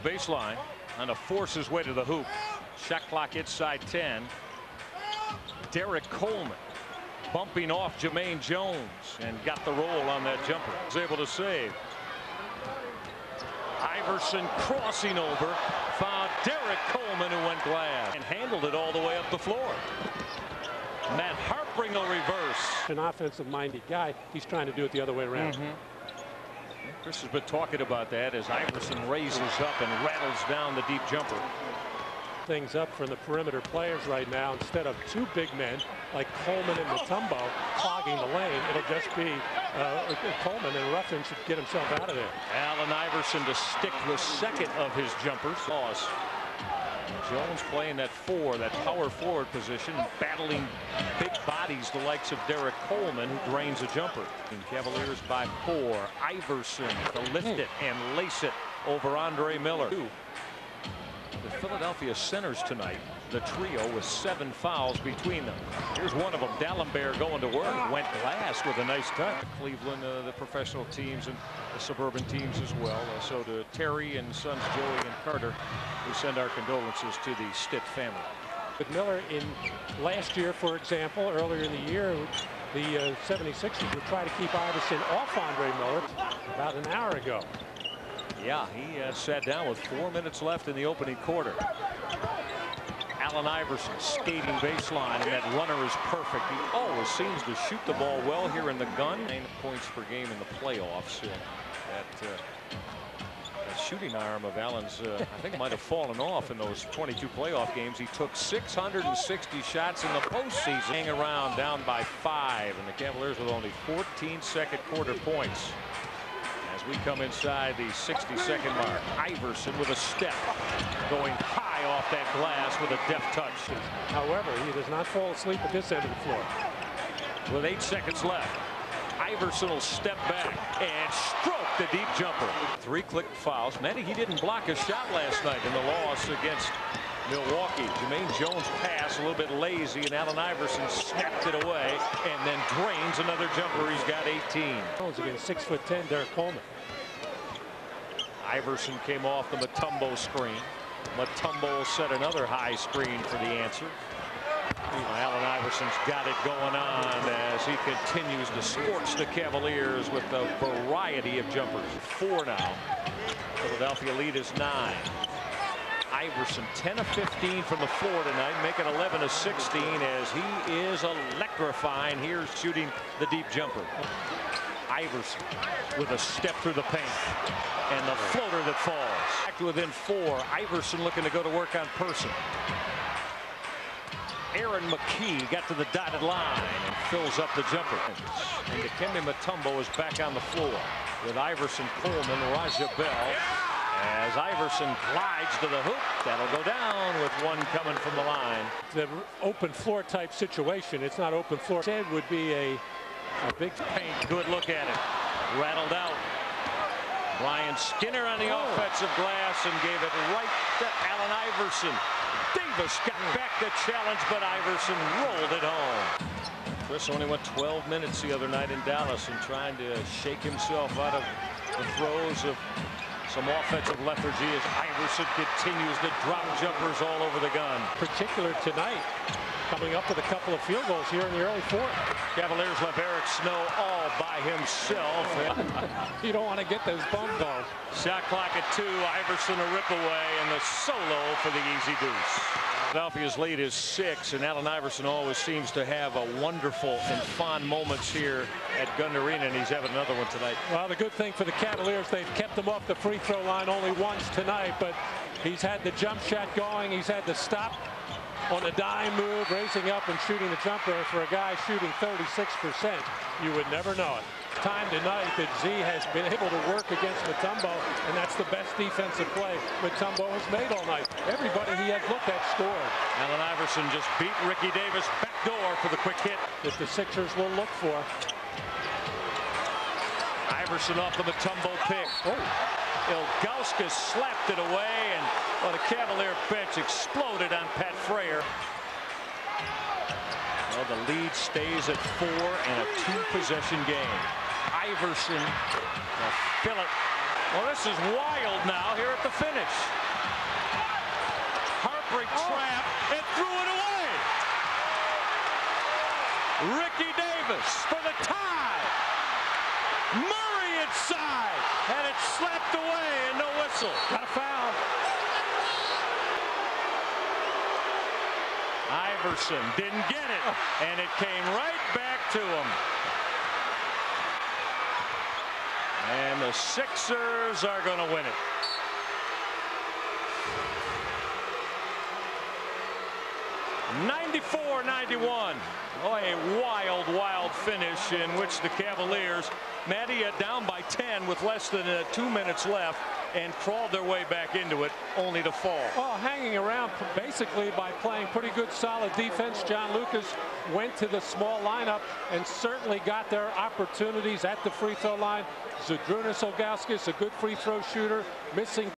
baseline and to force his way to the hoop. Shot clock inside 10. Derek Coleman bumping off Jermaine Jones and got the roll on that jumper. Was able to save. Iverson crossing over, found Derek Coleman, who went glass and handled it all the way up the floor. Matt Harpring will reverse. An offensive-minded guy. He's trying to do it the other way around. Chris has been talking about that as Iverson raises up and rattles down the deep jumper. Things up for the perimeter players right now. Instead of two big men like Coleman and Mutombo clogging the lane, it'll just be Coleman, and Ruffin should get himself out of there. Allen Iverson to stick the second of his jumpers. Jones playing that that power forward position, battling big bodies the likes of Derek Coleman, who drains a jumper. And Cavaliers by 4. Iverson to lift it and lace it over Andre Miller. The Philadelphia centers tonight, the trio with 7 fouls between them. Here's one of them, D'Alembert, going to work. Went glass with a nice touch. Cleveland, the professional teams and the suburban teams as well. So to Terry and sons Joey and Carter, we send our condolences to the Stitt family. With Miller in last year, for example, earlier in the year, the 76ers would try to keep Iverson off Andre Miller about an hour ago. Yeah, he sat down with 4 minutes left in the opening quarter. Allen Iverson skating baseline, and that runner is perfect. He always seems to shoot the ball well here in the gun. 9 points per game in the playoffs. That shooting arm of Allen's, I think, might have fallen off in those 22 playoff games. He took 660 shots in the postseason. Hang around down by 5, and the Cavaliers with only 14 second quarter points. As we come inside the 60-second mark, Iverson with a step, going high off that glass with a deft touch. However, he does not fall asleep at this end of the floor. With 8 seconds left, Iverson will step back and stroke the deep jumper. 3 click fouls. Manny, he didn't block a shot last night in the loss against Milwaukee. Jermaine Jones pass a little bit lazy, and Allen Iverson snapped it away and then drains another jumper. He's got 18. Jones against 6'10" Derek Coleman. Iverson came off the Mutombo screen. Mutombo set another high screen for the answer. Allen Iverson's got it going on as he continues to scorch the Cavaliers with a variety of jumpers. 4 now. Philadelphia lead is 9. Iverson 10 of 15 from the floor tonight, making 11 of 16 as he is electrifying here shooting the deep jumper. Iverson with a step through the paint and the floater that falls. Back to within 4. Iverson looking to go to work on Person. Aaron McKee got to the dotted line and fills up the jumper. And Dikembe Mutombo is back on the floor with Iverson, Coleman, Raja Bell. As Iverson glides to the hoop, that'll go down with one coming from the line. The open floor type situation, it's not open floor. It would be a big paint. Good look at it. Rattled out. Brian Skinner on the offensive glass and gave it right to Allen Iverson. Davis got back the challenge, but Iverson rolled it home. Chris only went 12 minutes the other night in Dallas and trying to shake himself out of the throes of some offensive lethargy as Iverson continues to drop jumpers all over the gun. Particular tonight, coming up with a couple of field goals here in the early 4th. Cavaliers left Eric Snow all by himself. You don't want to get those bum balls. Shot clock at 2. Iverson a rip away and the solo for the easy deuce. Philadelphia's lead is 6, and Allen Iverson always seems to have a wonderful and fond moments here at Gund Arena, and he's having another one tonight. Well, the good thing for the Cavaliers, they've kept him off the free throw line only once tonight, but he's had the jump shot going. He's had the stop on the dime move, raising up and shooting the jumper. For a guy shooting 36%, you would never know it. Time tonight that Z has been able to work against Mutombo, and that's the best defensive play Mutombo has made all night. Everybody he has looked at scored. Allen Iverson just beat Ricky Davis back door for the quick hit that the Sixers will look for. Iverson off the Mutombo pick. Ilgauskas slapped it away, and the Cavalier bench exploded on Pat Frayer. Well, the lead stays at 4 in a 2-possession game. Iverson will fill it Well, this is wild now here at the finish. Heartbreak trap and threw it away. Ricky Davis for the tie. Murray inside, and it's slapped away and no whistle. Got a foul. Iverson didn't get it, and it came right back to him. And the Sixers are going to win it. (94-91). Oh, a wild finish in which the Cavaliers, Matty, down by 10 with less than 2 minutes left, and crawled their way back into it, only to fall. Well, hanging around basically by playing pretty good solid defense. John Lucas went to the small lineup and certainly got their opportunities at the free throw line. Zydrunas Ilgauskas, a good free throw shooter, missing